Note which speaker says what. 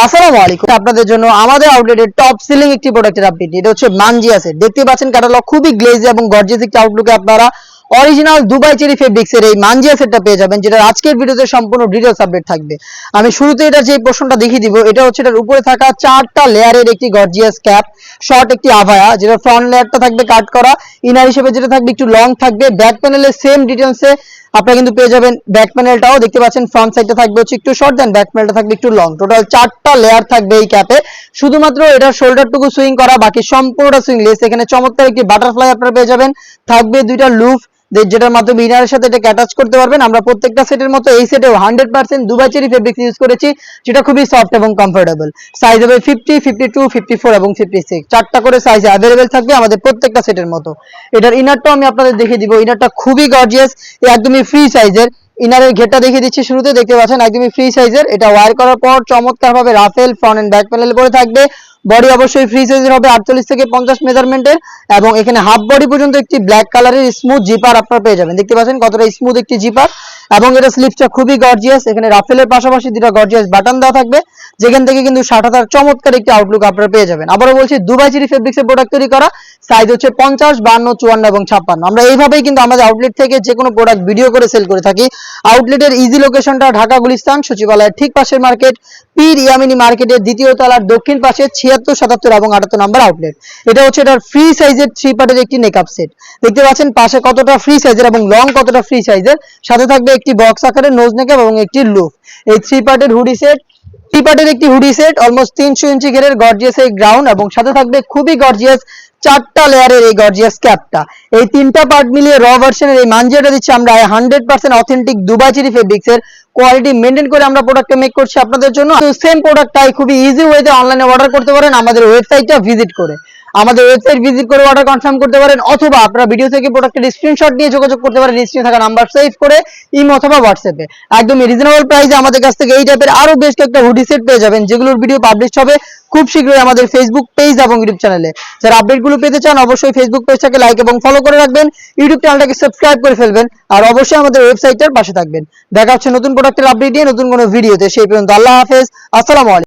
Speaker 1: আসসালামু আলাইকুম। আপনাদের জন্য আমাদের আউটলেটের টপ সেলিং একটি প্রোডাক্টের আপডেট। এটা হচ্ছে মানজিয়া সেট। দেখতে পাচ্ছেন ক্যাটালগ খুবই গ্লেজি এবং গর্জিয়াস একটি আউটলুকে আপনারা অরিজিনাল দুবাই চেরি ফেব্রিক্সের এই মানজিয়া সেটটা পেয়ে যাবেন, যেটা আজকের ভিডিওতে সম্পূর্ণ ডিটেইলস আপডেট থাকবে। আমি শুরুতে এটা যে প্রশ্নটা দেখিয়ে দিব, এটা হচ্ছে এটার উপরে থাকা চারটা লেয়ারের একটি গর্জিয়াস ক্যাপ, শর্ট একটি আভায়া, যেটা ফ্রন্ট লেয়ারটা থাকবে কাট করা, ইনার হিসেবে যেটা থাকবে একটু লং থাকবে। ব্যাক প্যানেলে সেম ডিটেইলসে আপনারা কিন্তু পেয়ে যাবেন। ব্যাক প্যানেলটাও দেখতে পাচ্ছেন, ফ্রন্ট সাইডটা থাকবে হচ্ছে একটু শর্ট, দেন ব্যাক প্যানেলটা থাকবে একটু লং। টোটাল চারটা লেয়ার থাকবে এই ক্যাপে। শুধুমাত্র এটা শোল্ডারটুকু সুইং করা, বাকি সম্পূর্ণটা সুইংলেস। এখানে চমৎকার একটি বাটারফ্লাই আপনারা পেয়ে যাবেন। থাকবে দুইটা লুপ, যেটার মাধ্যমে ইনারের সাথে এটাকে অ্যাটাচ করতে পারবেন। আমরা প্রত্যেকটা সেটের মতো এই সেটেও 100% দুবাই চেরি ফেব্রিক্স ইউজ করেছি, যেটা খুবই সফট এবং কমফোর্টেবল। সাইজ হবে 50, 52, 54 এবং 56। চারটা করে সাইজ अवेलेबल থাকবে আমাদের প্রত্যেকটা সেটের মতো। এটার ইনারটাও আমি আপনাদের দেখিয়ে দিব। ইনারটা খুবই গর্জিয়াস, একদমই ফ্রি সাইজের। ইনারের ঘেরটা দেখিয়ে দিচ্ছি শুরুতে, দেখতে পাচ্ছেন একদমই ফ্রি সাইজের। এটা ওয়্যার করার পর চমৎকার ভাবে রাফেল ফ্রন্ট এন্ড ব্যাক প্যানেল করে থাকবে। বডি অবশ্যই ফ্রি সাইজের হবে, 48 থেকে 50 মেজারমেন্টের, এবং এখানে হাফ বডি পর্যন্ত একটি ব্ল্যাক কালারের স্মুথ জিপার আপনারা পেয়ে যাবেন। দেখতে পাচ্ছেন কতটা স্মুথ একটি জিপার, এবং এটা স্লিপসটা খুবই গর্জিয়াস। এখানে রাফেলের পাশাপাশি দুটো গর্জিয়াস বাটন দেওয়া থাকবে, যেখান থেকে কিন্তু 60,000 চমৎকার একটি আউটলুক আপনারা পেয়ে যাবেন। আবারও বলছি, দুবাই চেরি ফেব্রিক্সের প্রোডাক্ট তৈরি করা, সাইজ হচ্ছে 50, 52, 54 এবং 56। আমরা এইভাবেই কিন্তু আমাদের আউটলেট থেকে যে কোনো প্রোডাক্ট ভিডিও করে সেল করে থাকি। আউটলেটের ইজি লোকেশনটা ঢাকা গুলিস্তান সচিবালয়ের ঠিক পাশের মার্কেট, পীর ইয়ামিনী মার্কেটের দ্বিতীয় তলার দক্ষিণ পাশে 76, 77 এবং 78 নম্বর আউটলেট। এটা হচ্ছে এটার ফ্রি সাইজের 3 পার্টের একটি নেকআপ সেট। দেখতে পাচ্ছেন পাশে কতটা ফ্রি সাইজের এবং লং কতটা ফ্রি সাইজের। সাথে থাকবে একটি বক্স আকারের নোজ নেকআপ এবং একটি লুপ। এই 3 পার্টের হুডি সেট, 3 পার্টের একটি হুডি সেট, অলমোস্ট 300 ইঞ্চি ঘেরের গর্জিয়াস এই গ্রাউন্ড, এবং সাথে থাকবে খুবই গর্জিয়াস চারটা লেয়ারের এই গর্জিয়াস ক্যাপটা। এই তিনটা পার্ট মিলিয়ে র ভার্সনের এই মানজিয়াটা দিচ্ছি আমরা 100% অথেন্টিক দুবাই চেরি ফেব্রিক্সের কোয়ালিটি মেইনটেইন করে আমরা প্রোডাক্টটা মেক করছি আপনাদের জন্য। তো সেম প্রোডাক্টটাই খুবই ইজি ওয়েতে অনলাইনে অর্ডার করতে পারেন আমাদের ওয়েবসাইটটা ভিজিট করে। আমাদের ওয়েবসাইট ভিজিট করে অর্ডার কনফার্ম করতে পারেন, অথবা আপনারা ভিডিও থেকে প্রোডাক্টের স্ক্রিনশট নিয়ে যোগাযোগ করতে পারেন স্ক্রিনে থাকা নাম্বার সেভ করে ইমো অথবা হোয়াটসঅ্যাপে। একদম রিজনেবল প্রাইসে আমাদের কাছ থেকে এই টাইপের আরো বেশ কয়েকটা হুডি সেট পেয়ে যাবেন, যেগুলোর ভিডিও পাবলিশ হবে খুব শীঘ্রই আমাদের ফেসবুক পেজ এবং ইউটিউব চ্যানেলে। যারা আপডেটগুলো পেতে চান অবশ্যই ফেসবুক পেজটাকে লাইক এবং ফলো করে রাখবেন, ইউটিউব চ্যানেলটাকে সাবস্ক্রাইব করে ফেলবেন, আর অবশ্যই আমাদের ওয়েবসাইটের পাশে থাকবেন। দেখা হচ্ছে নতুন প্রোডাক্টের আপডেট নিয়ে নতুন কোনো ভিডিওতে। সেই পর্যন্ত আল্লাহ হাফেজ, আসসালামু আলাইকুম।